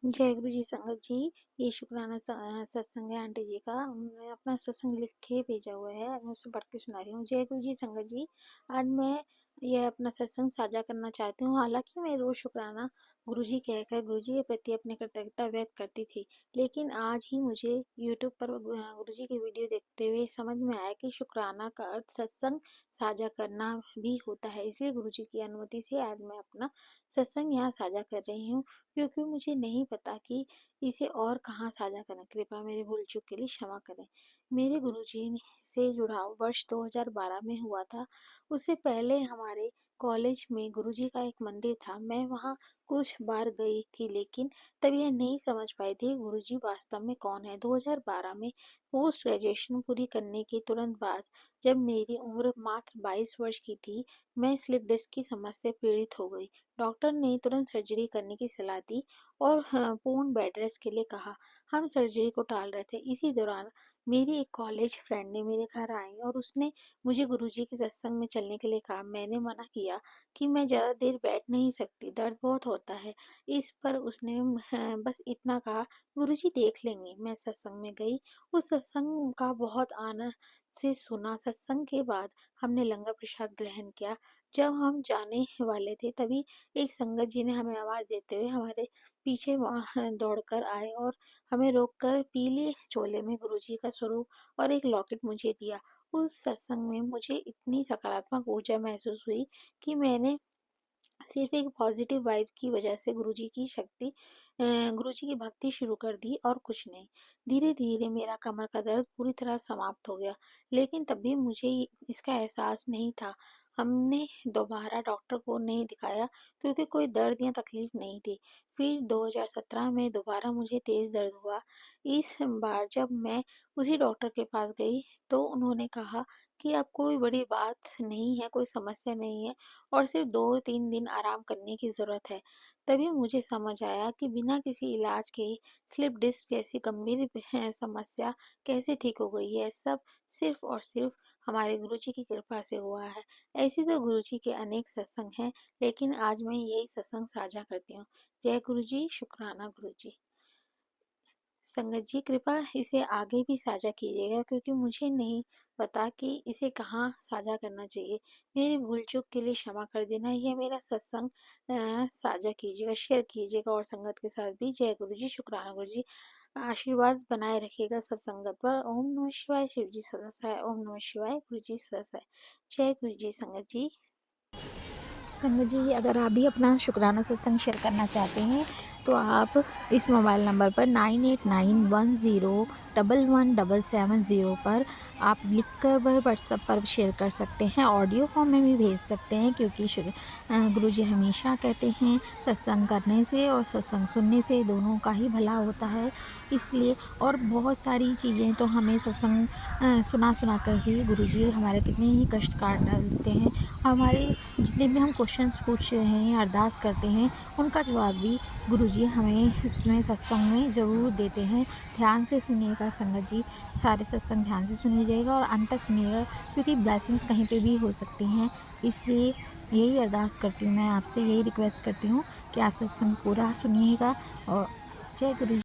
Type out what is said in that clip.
जय गुरु जी संगत जी। ये शुक्राना सत्संग है आंटी जी का। मैं अपना सत्संग लिख के भेजा हुआ है, मैं उसे पढ़ के सुना रही हूँ। जय गुरु जी संगत जी। आज मैं यह अपना सत्संग साझा करना चाहती हूँ। हालांकि मैं रोज शुक्राना गुरु जी कहकर गुरु जी के प्रति अपनी कृतज्ञता व्यक्त करती थी, लेकिन आज ही मुझे यूट्यूब पर गुरु जी की वीडियो देखते हुए समझ में आया कि शुक्राना का अर्थ सत्संग साझा करना भी होता है। इसलिए गुरु जी की अनुमति से आज मैं अपना सत्संग यहाँ साझा कर रही हूँ, क्योंकि मुझे नहीं पता कि इसे और कहाँ साझा करें। कृपया मेरे भूल चूक के लिए क्षमा करें। मेरे गुरुजी से जुड़ाव वर्ष 2012 में हुआ था। उससे पहले हमारे कॉलेज में गुरुजी का एक मंदिर था। मैं वहाँ कुछ बार गई थी, लेकिन तब यह नहीं समझ पाई थी गुरुजी वास्तव में कौन है। 2012 में पोस्ट ग्रेजुएशन पूरी करने के तुरंत बाद, जब मेरी उम्र मात्र 22 वर्ष की थी, मैं स्लिप डिस्क की समस्या से पीड़ित हो गई। डॉक्टर ने तुरंत सर्जरी करने की सलाह दी और पूर्ण बेड रेस्ट के लिए कहा। हम सर्जरी को टाल रहे थे। इसी दौरान मेरी एक कॉलेज फ्रेंड ने मेरे घर आई और उसने मुझे गुरुजी के सत्संग में चलने के लिए कहा। मैंने मना किया कि मैं ज़्यादा देर बैठ नहीं सकती, दर्द बहुत होता है। इस पर उसने बस इतना कहा, गुरुजी देख लेंगे। मैं सत्संग में गई, उस सत्संग का बहुत आनंद से सुना। सत्संग के बाद हमने लंगर प्रसाद ग्रहण किया। जब हम जाने वाले थे, तभी एक संगत जी ने हमें आवाज़ देते हुए हमारे पीछे दौड़कर आए और हमें रोककर पीले चोले में गुरुजी का स्वरूप और एक लॉकेट मुझे दिया। उस सत्संग में मुझे इतनी सकारात्मक ऊर्जा महसूस हुई कि मैंने सिर्फ एक पॉजिटिव वाइब की वजह से गुरुजी की भक्ति शुरू कर दी और कुछ नहीं। धीरे धीरे मेरा कमर का दर्द पूरी तरह समाप्त हो गया, लेकिन तब भी मुझे इसका एहसास नहीं था। हमने दोबारा डॉक्टर को नहीं दिखाया, क्योंकि कोई दर्द या तकलीफ नहीं थी। फिर 2017 में दोबारा मुझे तेज दर्द हुआ। इस बार जब मैं उसी डॉक्टर के पास गई, तो उन्होंने कहा कि अब कोई बड़ी बात नहीं है, कोई समस्या नहीं है और सिर्फ 2-3 दिन आराम करने की ज़रूरत है। तभी मुझे समझ आया कि बिना किसी इलाज के स्लिप डिस्क जैसी गंभीर समस्या कैसे ठीक हो गई है। सब सिर्फ और सिर्फ हमारे गुरुजी की कृपा से हुआ है। ऐसे तो गुरुजी के अनेक सत्संग हैं, लेकिन आज मैं यही सत्संग साझा करती हूँ। जय गुरुजी, शुक्राना गुरुजी। संगत जी, कृपया इसे आगे भी साझा कीजिएगा, क्योंकि मुझे नहीं पता कि इसे कहाँ साझा करना चाहिए। मेरी भूल चूक के लिए क्षमा कर देना। यह मेरा सत्संग साझा कीजिएगा, शेयर कीजिएगा और संगत के साथ भी। जय गुरु जी, शुक्राना गुरु जी। आशीर्वाद बनाए रखिएगा सब संगत पर। ओम नमः शिवाय। शिव जी सदा सहाय। ओम नमः शिवाय। गुरु जी सदा सहाय। जय गुरु जी संगत जी। संगत जी, अगर आप भी अपना शुक्राना सत्संग शेयर करना चाहते हैं तो आप इस मोबाइल नंबर पर 9891011770 पर आप लिखकर वह व्हाट्सएप पर शेयर कर सकते हैं। ऑडियो फॉर्म में भी भेज सकते हैं, क्योंकि गुरुजी हमेशा कहते हैं सत्संग करने से और सत्संग सुनने से दोनों का ही भला होता है। इसलिए और बहुत सारी चीज़ें तो हमें सत्संग सुना कर ही गुरुजी हमारे कितने ही कष्ट काट डालते हैं। हमारे जितने भी हम क्वेश्चंस पूछ रहे हैं या अरदास करते हैं, उनका जवाब भी गुरुजी हमें इसमें सत्संग में ज़रूर देते हैं। ध्यान से सुनिएगा संगत जी, सारे सत्संग ध्यान से सुनिएगा और अंत तक सुनिएगा, क्योंकि ब्लेसिंग्स कहीं पे भी हो सकती हैं। इसलिए यही अरदास करती हूँ, मैं आपसे यही रिक्वेस्ट करती हूँ कि आप सत्संग पूरा सुनिएगा। और जय गुरु जी।